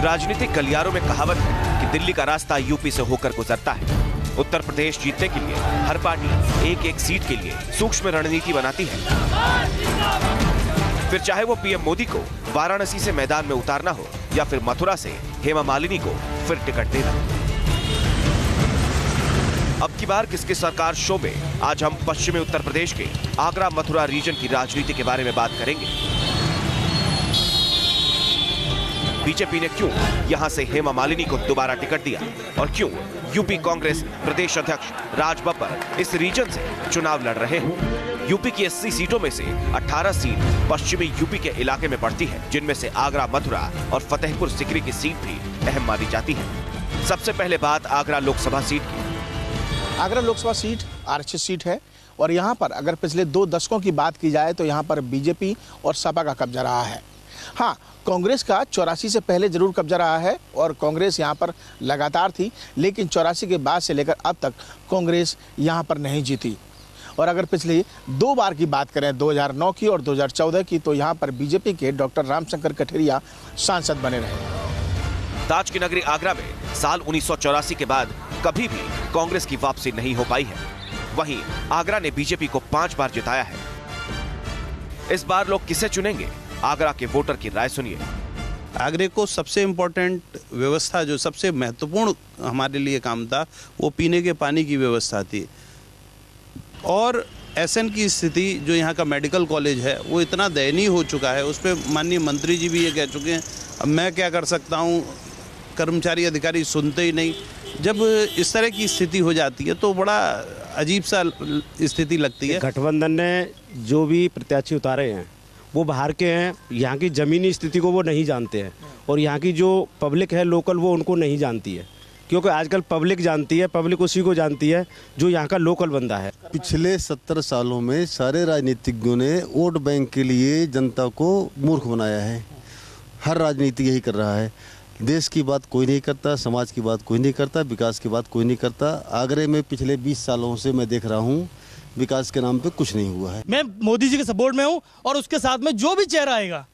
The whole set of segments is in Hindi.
राजनीतिक गलियारों में कहावत है कि दिल्ली का रास्ता यूपी से होकर गुजरता है। उत्तर प्रदेश जीतने के लिए हर पार्टी एक एक सीट के लिए सूक्ष्म रणनीति बनाती है। फिर चाहे वो पीएम मोदी को वाराणसी से मैदान में उतारना हो या फिर मथुरा से हेमा मालिनी को फिर टिकट देना। अब की बार किसकी सरकार शो में आज हम पश्चिमी उत्तर प्रदेश के आगरा मथुरा रीजन की राजनीति के बारे में बात करेंगे। बीजेपी ने क्यों यहां से हेमा मालिनी को दोबारा टिकट दिया और क्यों यूपी कांग्रेस प्रदेश अध्यक्ष राज बब्बर इस रीजन से चुनाव लड़ रहे हैं। यूपी की 80 सीटों में से 18 सीट पश्चिमी यूपी के इलाके में पड़ती है, जिनमें से आगरा मथुरा और फतेहपुर सिकरी की सीट भी अहम मानी जाती है। सबसे पहले बात आगरा लोकसभा सीट की। आगरा लोकसभा सीट आरक्षित सीट है और यहाँ पर अगर पिछले 2 दशकों की बात की जाए तो यहाँ पर बीजेपी और सपा का कब्जा रहा है। हाँ, कांग्रेस का 84 से पहले जरूर कब्जा रहा है और कांग्रेस यहाँ पर लगातार थी, लेकिन 84 के बाद से लेकर अब तक कांग्रेस यहाँ पर नहीं जीती। और अगर पिछली 2 बार की बात करें, 2009 की और 2014 की, तो यहाँ पर बीजेपी के डॉक्टर रामशंकर कठेरिया सांसद बने रहे। ताज की नगरी आगरा में साल 1984 के बाद कभी भी कांग्रेस की वापसी नहीं हो पाई है। वहीं आगरा ने बीजेपी को 5 बार जिताया है। इस बार लोग किसे चुनेंगे? आगरा के वोटर की राय सुनिए। आगरे को सबसे इम्पोर्टेंट व्यवस्था, जो सबसे महत्वपूर्ण हमारे लिए काम था, वो पीने के पानी की व्यवस्था थी। और एसएन की स्थिति, जो यहाँ का मेडिकल कॉलेज है, वो इतना दयनीय हो चुका है। उस पर माननीय मंत्री जी भी ये कह चुके हैं, अब मैं क्या कर सकता हूँ, कर्मचारी अधिकारी सुनते ही नहीं। जब इस तरह की स्थिति हो जाती है तो बड़ा अजीब सा स्थिति लगती है। गठबंधन ने जो भी प्रत्याशी उतारे हैं वो बाहर के हैं, यहाँ की ज़मीनी स्थिति को वो नहीं जानते हैं और यहाँ की जो पब्लिक है लोकल, वो उनको नहीं जानती है, क्योंकि आजकल पब्लिक जानती है, पब्लिक उसी को जानती है जो यहाँ का लोकल बंदा है। पिछले 70 सालों में सारे राजनीतिज्ञों ने वोट बैंक के लिए जनता को मूर्ख बनाया है। हर राजनीति यही कर रहा है। देश की बात कोई नहीं करता, समाज की बात कोई नहीं करता, विकास की बात कोई नहीं करता। आगरे में पिछले 20 सालों से मैं देख रहा हूँ विकास के नाम पे कुछ नहीं हुआ है। मैं मोदी जी के सपोर्ट में हूँ और उसके साथ में जो भी चेहरा आएगा,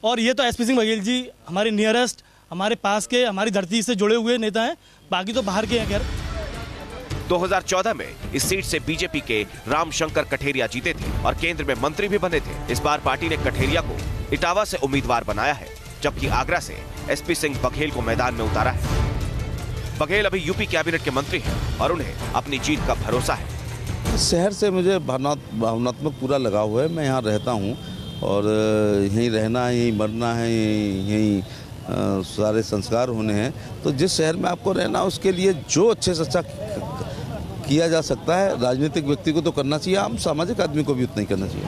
और ये तो एसपी सिंह बघेल जी हमारे नियरेस्ट, हमारे पास के, हमारी धरती से जुड़े हुए नेता हैं, बाकी तो बाहर के हैं। खैर 2014 में इस सीट से बीजेपी के रामशंकर कठेरिया जीते थे और केंद्र में मंत्री भी बने थे। इस बार पार्टी ने कठेरिया को इटावा से उम्मीदवार बनाया है, जबकि आगरा से एसपी सिंह बघेल को मैदान में उतारा है। बघेल अभी यूपी कैबिनेट के मंत्री हैं और उन्हें अपनी जीत का भरोसा है। शहर से मुझे भावनात्मक पूरा लगाव हुआ है। मैं यहाँ रहता हूँ और यहीं रहना है, यहीं मरना है, यहीं सारे संस्कार होने हैं। तो जिस शहर में आपको रहना, उसके लिए जो अच्छे से अच्छा किया जा सकता है, राजनीतिक व्यक्ति को तो करना चाहिए, आम सामाजिक आदमी को भी उतना ही करना चाहिए।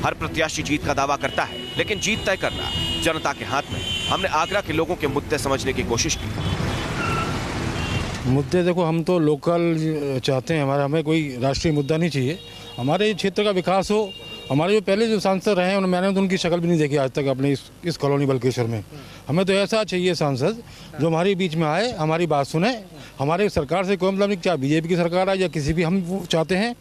हर प्रत्याशी जीत का दावा करता है, लेकिन जीत तय करना जनता के हाथ में। हमने आगरा के लोगों के मुद्दे समझने की कोशिश की। मुद्दे देखो, हम तो लोकल चाहते हैं, हमें कोई राष्ट्रीय मुद्दा नहीं चाहिए। हमारे क्षेत्र का विकास हो। हमारे जो पहले जो सांसद रहे हैं, मैंने तो उनकी शक्ल भी नहीं देखी आज तक अपने इस कॉलोनी बलकेश्वर में। हमें तो ऐसा चाहिए सांसद जो हमारे बीच में आए, हमारी बात सुने। हमारे सरकार से कोई मतलब नहीं, क्या बीजेपी की सरकार आए या किसी भी, हम चाहते हैं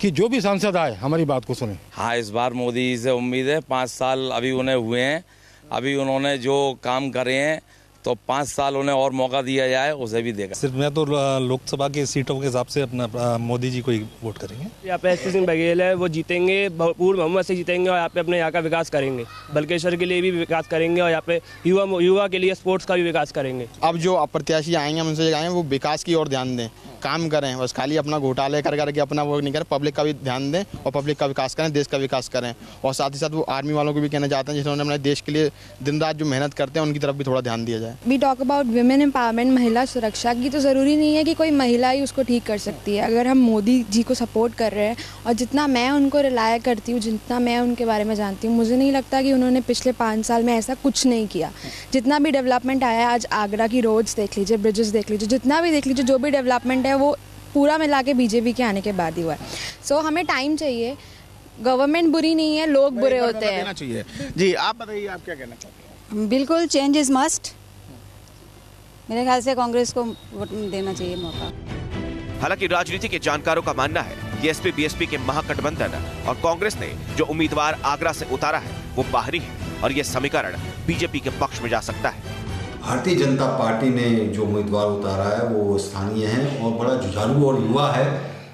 कि जो भी सांसद आए हमारी बात को सुने। हाँ, इस बार मोदी से उम्मीद है। 5 साल अभी उन्हें हुए हैं, अभी उन्होंने जो काम करे हैं तो 5 साल उन्हें और मौका दिया जाए, उसे भी देगा। सिर्फ मैं तो लोकसभा की सीटों के हिसाब से अपना मोदी जी को ही वोट करेंगे। यहाँ पे एसपी सिंह बघेल है, वो जीतेंगे, पूर्ण बहुमत से जीतेंगे और यहाँ पे अपने यहाँ का विकास करेंगे। बलकेश्वर के लिए भी विकास करेंगे और यहाँ पे युवा के लिए स्पोर्ट्स का भी विकास करेंगे। अब जो प्रत्याशी आएंगे, हम उनसे आएंगे वो विकास की ओर ध्यान दें, काम करें। बस खाली अपना घोटाले कर करके अपना वो नहीं करें, पब्लिक का भी ध्यान दें और पब्लिक का विकास करें, देश का विकास करें। और साथ ही साथ वो आर्मी वालों को भी कहना चाहते हैं जिन्होंने अपने देश के लिए दिन रात जो मेहनत करते हैं, उनकी तरफ भी थोड़ा ध्यान दिया जाए। We talk about women empowerment, महिला सुरक्षा की, तो ज़रूरी नहीं है कि कोई महिला ही उसको ठीक कर सकती है। अगर हम मोदी जी को सपोर्ट कर रहे हैं और जितना मैं उनको रिलाय करती हूँ, जितना मैं उनके बारे में जानती हूँ, मुझे नहीं लगता कि उन्होंने पिछले 5 साल में ऐसा कुछ नहीं किया। जितना भी डेवलपमेंट आया है, आज आगरा की रोड्स देख लीजिए, ब्रिजेस देख लीजिए, जितना भी देख लीजिए, जो भी डेवलपमेंट है वो पूरा मिला के बीजेपी के आने के बाद ही हुआ है। सो हमें टाइम चाहिए। गवर्नमेंट बुरी नहीं है, लोग बुरे होते हैं। चाहिए। जी, आप बताइए, आप क्या कहना चाहते हैं? बिल्कुल, चेंज इज मस्ट। मेरे ख्याल से कांग्रेस को वोट देना चाहिए मौका। हालांकि राजनीति के जानकारों का मानना है कि एसपी बीएसपी के महागठबंधन और कांग्रेस ने जो उम्मीदवार आगरा से उतारा है वो बाहरी है और ये समीकरण बीजेपी के पक्ष में जा सकता है। भारतीय जनता पार्टी ने जो उम्मीदवार उतारा है वो स्थानीय है और बड़ा जुझारू और युवा है,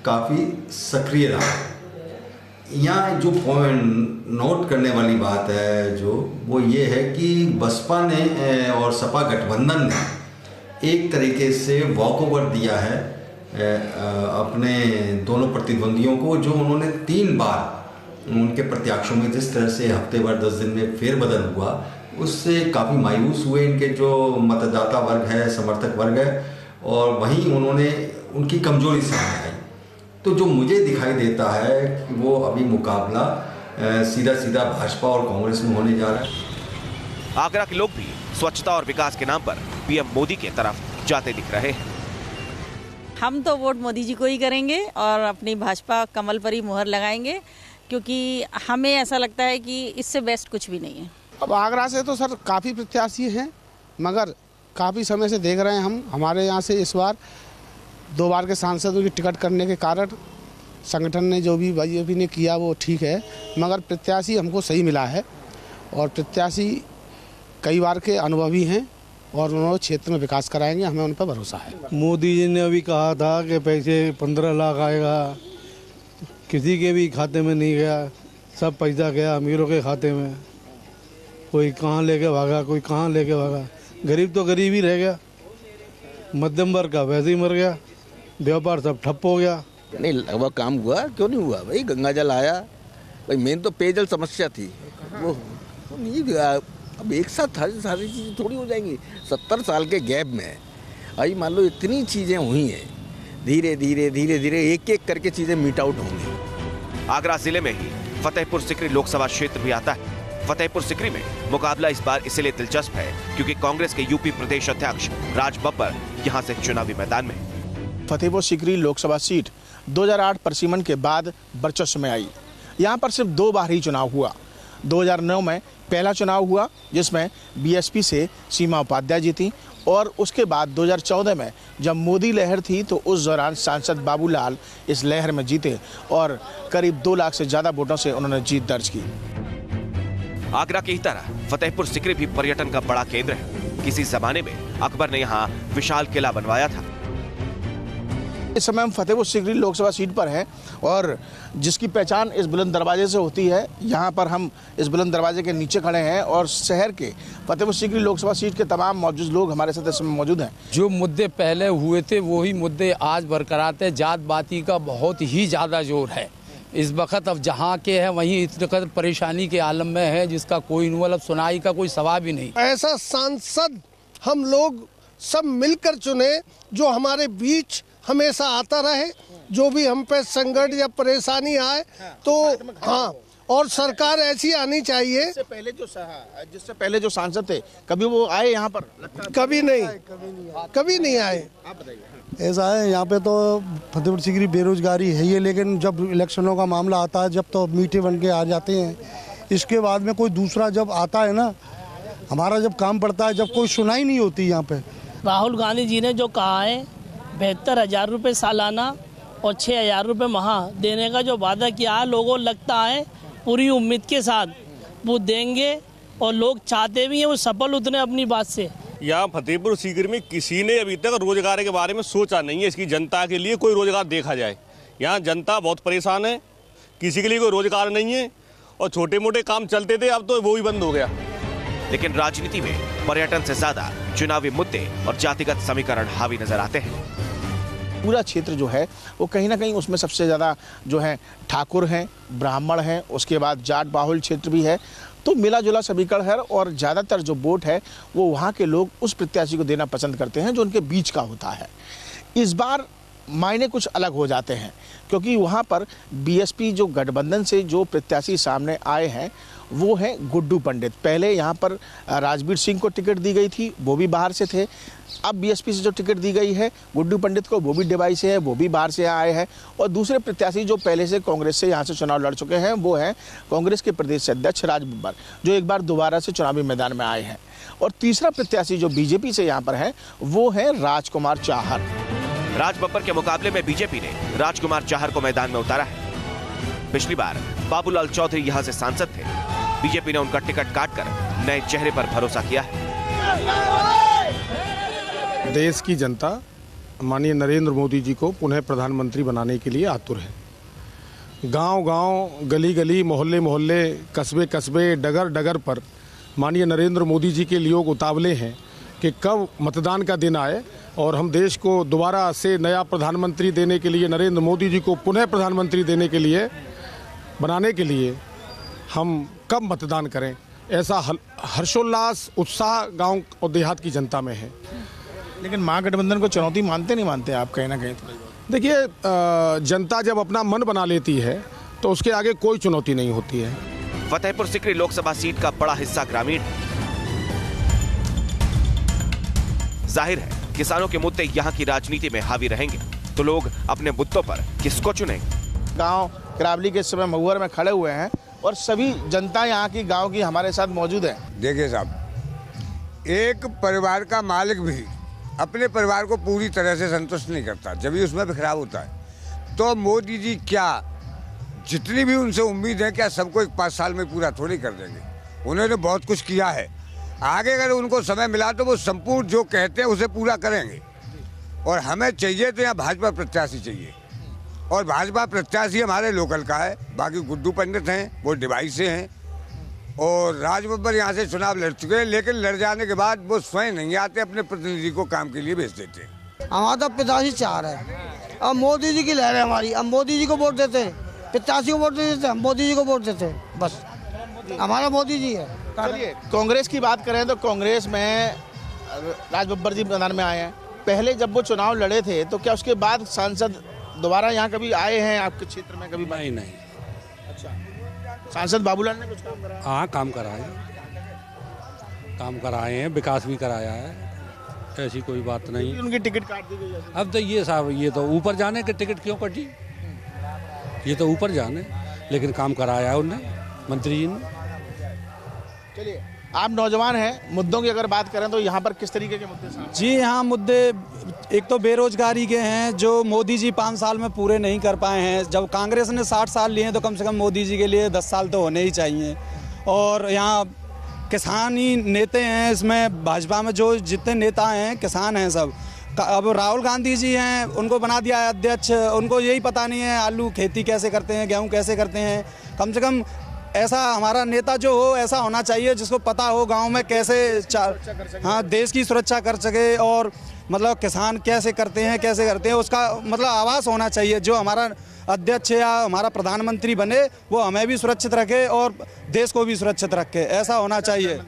काफ़ी सक्रिय रहा है। यहाँ जो पॉइंट नोट करने वाली बात है जो वो ये है कि बसपा ने और सपा गठबंधन ने एक तरीके से वॉकओवर दिया है अपने दोनों प्रतिद्वंदियों को, जो उन्होंने 3 बार उनके प्रत्याशियों में जिस तरह से हफ्ते भर 10 दिन में फेरबदल हुआ, उससे काफ़ी मायूस हुए इनके जो मतदाता वर्ग है, समर्थक वर्ग है, और वहीं उन्होंने उनकी कमजोरी सामने आई। तो जो मुझे दिखाई देता है कि वो अभी मुकाबला सीधा सीधा भाजपा और कांग्रेस में होने जा रहा है। आगरा के लोग भी स्वच्छता और विकास के नाम पर पीएम मोदी की तरफ जाते दिख रहे हैं। हम तो वोट मोदी जी को ही करेंगे और अपनी भाजपा कमल पर ही मुहर लगाएंगे, क्योंकि हमें ऐसा लगता है कि इससे बेस्ट कुछ भी नहीं है। अब आगरा से तो सर काफ़ी प्रत्याशी हैं, मगर काफ़ी समय से देख रहे हैं हम, हमारे यहाँ से इस बार 2 बार के सांसदों की टिकट करने के कारण संगठन ने जो भी बीजेपी ने किया वो ठीक है, मगर प्रत्याशी हमको सही मिला है और प्रत्याशी कई बार के अनुभवी हैं और उन्होंने क्षेत्र में विकास कराएंगे, हमें उन पर भरोसा है। मोदी जी ने अभी कहा था कि पैसे 15 लाख आएगा, किसी के भी खाते में नहीं गया, सब पैसा गया अमीरों के खाते में। कोई कहाँ लेके भागा, कोई कहाँ लेके भागा, गरीब तो गरीब ही रह गया, मध्यम वर्ग का वैसे ही मर गया, व्यापार सब ठप हो गया। नहीं लगभग काम हुआ, क्यों नहीं हुआ भाई? गंगा जल आया भाई, मेन तो पेयजल समस्या थी, वो नहीं गया। अब एक साथ सारी चीज़ें थोड़ी हो जाएंगी। 70 साल के गैप में अभी मान लो इतनी चीज़ें हुई हैं, धीरे धीरे एक करके चीज़ें मीट आउट होंगी। आगरा जिले में ही फतेहपुर सिकरी लोकसभा क्षेत्र भी आता है। फतेहपुर सिकरी में मुकाबला इस बार इसलिए दिलचस्प है क्योंकि कांग्रेस के यूपी प्रदेश अध्यक्ष राज बब्बर यहां से चुनावी मैदान में। फतेहपुर सिकरी लोकसभा सीट 2008 परिसीमन के बाद वर्चस्व में आई। यहाँ पर सिर्फ 2 बार ही चुनाव हुआ। 2009 में पहला चुनाव हुआ जिसमें बीएसपी से सीमा उपाध्याय जीती, और उसके बाद 2014 में जब मोदी लहर थी तो उस दौरान सांसद बाबूलाल इस लहर में जीते और करीब 2 लाख से ज़्यादा वोटों से उन्होंने जीत दर्ज की। आगरा की ही तरह फतेहपुर सिकरी भी पर्यटन का बड़ा केंद्र है। किसी जमाने में अकबर ने यहाँ विशाल किला बनवाया था। इस समय हम फतेहपुर सिकरी लोकसभा सीट पर हैं और जिसकी पहचान इस बुलंद दरवाजे से होती है। यहाँ पर हम इस बुलंद दरवाजे के नीचे खड़े हैं और शहर के फतेहपुर सिकरी लोकसभा सीट के तमाम मौजूद लोग हमारे साथ इस समय मौजूद हैं। जो मुद्दे पहले हुए थे वही मुद्दे आज बरकरार थे। जात बाती का बहुत ही ज़्यादा जोर है इस वक्त। अब जहाँ के हैं वहीं इस वक्त परेशानी के आलम में है, जिसका कोई मतलब सुनाई का कोई सवाल ही नहीं। ऐसा सांसद हम लोग सब मिलकर चुने जो हमारे बीच हमेशा आता रहे, जो भी हम पे संकट या परेशानी आए तो हाँ, और सरकार ऐसी आनी चाहिए। जिससे पहले जो सांसद थे कभी वो आए यहाँ पर? कभी नहीं आए। आप बताइए। ऐसा है यहाँ पे तो फतेहपुर सिकरी बेरोजगारी है ये, लेकिन जब इलेक्शनों का मामला आता है जब तो मीठे बन के आ जाते हैं। इसके बाद में कोई दूसरा जब आता है ना, हमारा जब काम पड़ता है, जब कोई सुनाई नहीं होती यहाँ पे। राहुल गांधी जी ने जो कहा है 72,000 रुपये सालाना और 6,000 रुपये माह देने का जो वादा किया, लोगों लगता है पूरी उम्मीद के साथ वो देंगे और लोग चाहते भी हैं, वो सफल उतने अपनी बात से। यहाँ फतेहपुर सीकरी में किसी ने अभी तक रोजगार के बारे में सोचा नहीं है, इसकी जनता के लिए कोई रोजगार देखा जाए। यहाँ जनता बहुत परेशान है, किसी के लिए कोई रोजगार नहीं है और छोटे मोटे काम चलते थे अब तो वो भी बंद हो गया। लेकिन राजनीति में पर्यटन से ज्यादा चुनावी मुद्दे और जातिगत समीकरण हावी नजर आते हैं। पूरा क्षेत्र जो है वो कहीं ना कहीं उसमें सबसे ज़्यादा जो है ठाकुर हैं, ब्राह्मण हैं, उसके बाद जाट बाहुल क्षेत्र भी है, तो मिला जुला समीकरण है और ज़्यादातर जो वोट है वो वहाँ के लोग उस प्रत्याशी को देना पसंद करते हैं जो उनके बीच का होता है। इस बार मायने कुछ अलग हो जाते हैं क्योंकि वहाँ पर बीएसपी जो गठबंधन से जो प्रत्याशी सामने आए हैं वो हैं गुड्डू पंडित। पहले यहाँ पर राजवीर सिंह को टिकट दी गई थी, वो भी बाहर से थे। अब बीएसपी से जो टिकट दी गई है गुड्डू पंडित को, वो भी डिवाई से है, वो भी बाहर से आए हैं। और दूसरे प्रत्याशी जो पहले से कांग्रेस से यहाँ से चुनाव लड़ चुके हैं वो हैं कांग्रेस के प्रदेश अध्यक्ष राज बब्बर, जो एक बार दोबारा से चुनावी मैदान में आए हैं। और तीसरा प्रत्याशी जो बीजेपी से यहाँ पर है वो है राजकुमार चाहर। राज बब्बर के मुकाबले में बीजेपी ने राजकुमार चाहर को मैदान में उतारा है। पिछली बार बाबूलाल चौधरी यहाँ से सांसद थे, बीजेपी ने उनका टिकट काटकर नए चेहरे पर भरोसा किया है। देश की जनता माननीय नरेंद्र मोदी जी को पुनः प्रधानमंत्री बनाने के लिए आतुर है। गांव-गांव, गली-गली, मोहल्ले-मोहल्ले, कस्बे-कस्बे, डगर-डगर पर माननीय नरेंद्र मोदी जी के लोग उतावले हैं कि कब मतदान का दिन आए और हम देश को दोबारा से नया प्रधानमंत्री देने के लिए, नरेंद्र मोदी जी को पुनः प्रधानमंत्री देने के लिए, बनाने के लिए हम कब मतदान करें। ऐसा हर्षोल्लास, उत्साह गांव और देहात की जनता में है। लेकिन महागठबंधन को चुनौती मानते आप कहीं ना कहीं? देखिए, जनता जब अपना मन बना लेती है तो उसके आगे कोई चुनौती नहीं होती है। फतेहपुर सिकरी लोकसभा सीट का बड़ा हिस्सा ग्रामीण है। जाहिर है किसानों के मुद्दे यहाँ की राजनीति में हावी रहेंगे, तो लोग अपने मुद्दों पर किसको चुनेंगे? गांव करावली के समय महुअर में खड़े हुए हैं और सभी जनता यहाँ की गांव की हमारे साथ मौजूद है। देखिए साहब, एक परिवार का मालिक भी अपने परिवार को पूरी तरह से संतुष्ट नहीं करता, जब भी उसमें बिखराव होता है। तो मोदी जी क्या जितनी भी उनसे उम्मीद है, क्या सबको 5 साल में पूरा थोड़ी कर देंगे? उन्होंने बहुत कुछ किया है। आगे अगर उनको समय मिला तो वो संपूर्ण जो कहते हैं उसे पूरा करेंगे। और हमें चाहिए तो यहाँ भाजपा प्रत्याशी चाहिए, और भाजपा प्रत्याशी हमारे लोकल का है। बाकी गुड्डू पंडित हैं, वो डिवाइस से हैं, और राज बब्बर यहाँ से चुनाव लड़ चुके हैं, लेकिन लड़ जाने के बाद वो स्वयं नहीं आते, अपने प्रतिनिधि को काम के लिए भेज देते हैं। हमारा तो पिताजी 4 है, अब मोदी जी की लहर है हमारी। अब मोदी जी को वोट देते हैं, पिताजी को वोट देते हैं, मोदी जी को वोट देते हैं, बस हमारा मोदी जी है। चलिए, कांग्रेस की बात करें तो कांग्रेस में राज बब्बर जी मैदान में आए हैं। पहले जब वो चुनाव लड़े थे तो क्या उसके बाद सांसद दोबारा यहाँ कभी आए हैं आपके क्षेत्र में? कभी नहीं। अच्छा, सांसद बाबूलाल ने कुछ काम कराया? हाँ, काम कराए हैं, विकास भी कराया है, ऐसी कोई बात नहीं। उनकी टिकट काट दी गई? अब तो ये साहब, ये तो ऊपर जाने के टिकट क्यों कटी? ये तो ऊपर जाने, लेकिन काम कराया है उनने, मंत्री जी ने। चलिए, आप नौजवान हैं, मुद्दों की अगर बात करें तो यहाँ पर किस तरीके के मुद्दे सामने? जी हाँ, मुद्दे एक तो बेरोजगारी के हैं, जो मोदी जी 5 साल में पूरे नहीं कर पाए हैं। जब कांग्रेस ने 60 साल लिए हैं तो कम से कम मोदी जी के लिए 10 साल तो होने ही चाहिए। और यहाँ किसानी नेता हैं, इसमें भाजपा में जो जितने नेता हैं किसान हैं सब। अब राहुल गांधी जी हैं, उनको बना दिया है अध्यक्ष, उनको यही पता नहीं है आलू खेती कैसे करते हैं, गेहूँ कैसे करते हैं। कम से कम ऐसा हमारा नेता जो हो, ऐसा होना चाहिए जिसको पता हो गांव में कैसे हाँ देश की सुरक्षा कर सके, और मतलब किसान कैसे करते हैं उसका मतलब आवाज़ होना चाहिए। जो हमारा अध्यक्ष या हमारा प्रधानमंत्री बने वो हमें भी सुरक्षित रखे और देश को भी सुरक्षित रखे, ऐसा होना चाहिए।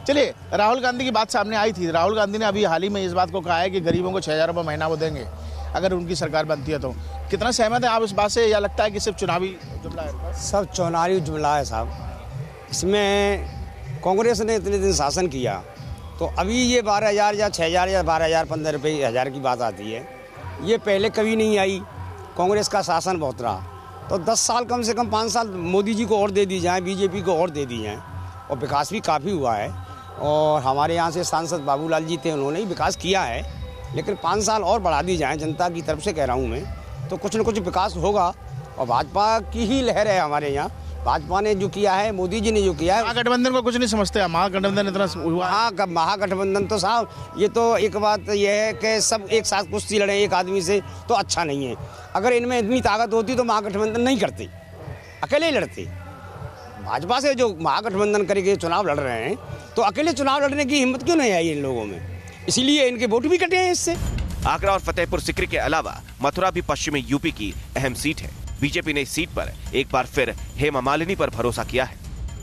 चलिए, राहुल गांधी की बात सामने आई थी। राहुल गांधी ने अभी हाल ही में इस बात को कहा है कि गरीबों को 6,000 रुपये महीना वो देंगे अगर उनकी सरकार बनती है। तो कितना सहमत है आप इस बात से, या लगता है कि सिर्फ चुनावी जुमला है? सब चुनावी जुमला है साहब। इसमें कांग्रेस ने इतने दिन शासन किया, तो अभी ये 12,000 या 6,000 या 12,000 15 रुपये 1,000 की बात आती है। ये पहले कभी नहीं आई, कांग्रेस का शासन बहुत रहा। तो 10 साल कम से कम 5 साल मोदी जी को और दे दी जाए, बीजेपी को और दे दी जाए, और विकास भी काफ़ी हुआ है। और हमारे यहाँ से सांसद बाबूलाल जी थे, उन्होंने ही विकास किया है, लेकिन 5 साल और बढ़ा दी जाए, जनता की तरफ से कह रहा हूँ मैं, तो कुछ न कुछ विकास होगा। और भाजपा की ही लहर है हमारे यहाँ, भाजपा ने जो किया है, मोदी जी ने जो किया है। महागठबंधन को कुछ नहीं समझते? महागठबंधन इतना हुआ? हाँ, महागठबंधन तो साहब, ये तो एक बात यह है कि सब एक साथ कुश्ती लड़े एक आदमी से, तो अच्छा नहीं है। अगर इनमें इतनी ताकत होती तो महागठबंधन नहीं करते, अकेले ही लड़ते। भाजपा से जो महागठबंधन करके चुनाव लड़ रहे हैं, तो अकेले चुनाव लड़ने की हिम्मत क्यों नहीं आई इन लोगों में? इसीलिए इनके वोट भी कटे हैं इससे। आगरा और फतेहपुर सिकरी के अलावा मथुरा भी पश्चिमी यूपी की अहम सीट है। बीजेपी ने इस सीट पर एक बार फिर हेमा मालिनी पर भरोसा किया है।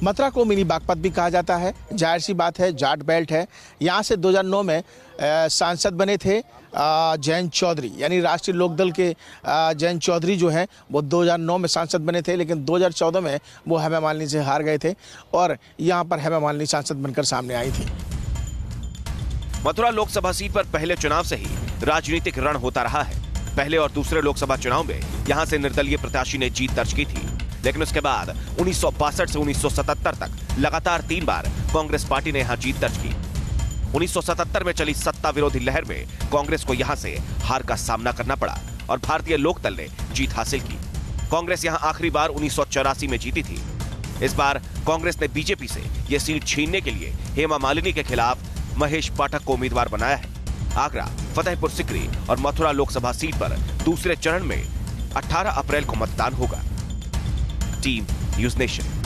मथुरा को मिनी बागपत भी कहा जाता है। जाहिर सी बात है, जाट बेल्ट है। यहाँ से 2009 में सांसद बने थे जयंत चौधरी, यानी राष्ट्रीय लोकदल के जयंत चौधरी जो हैं वो 2009 में सांसद बने थे, लेकिन 2014 में वो हेमा मालिनी से हार गए थे और यहाँ पर हेमा मालिनी सांसद बनकर सामने आई थी। मथुरा लोकसभा सीट पर पहले चुनाव से ही राजनीतिक रण होता रहा है। पहले और दूसरे लोकसभा चुनाव में यहां से निर्दलीय प्रत्याशी ने जीत दर्ज की थी, लेकिन उसके बाद 1962 से 1977 तक लगातार 3 बार कांग्रेस पार्टी ने यहां जीत दर्ज की। 1977 में चली सत्ता विरोधी लहर में कांग्रेस को यहां से हार का सामना करना पड़ा और भारतीय लोकदल ने जीत हासिल की। कांग्रेस यहां आखिरी बार 1984 में जीती थी। इस बार कांग्रेस ने बीजेपी से यह सीट छीनने के लिए हेमा मालिनी के खिलाफ महेश पाठक को उम्मीदवार बनाया है। आगरा, फतेहपुर सिकरी और मथुरा लोकसभा सीट पर दूसरे चरण में 18 अप्रैल को मतदान होगा। Team news nation.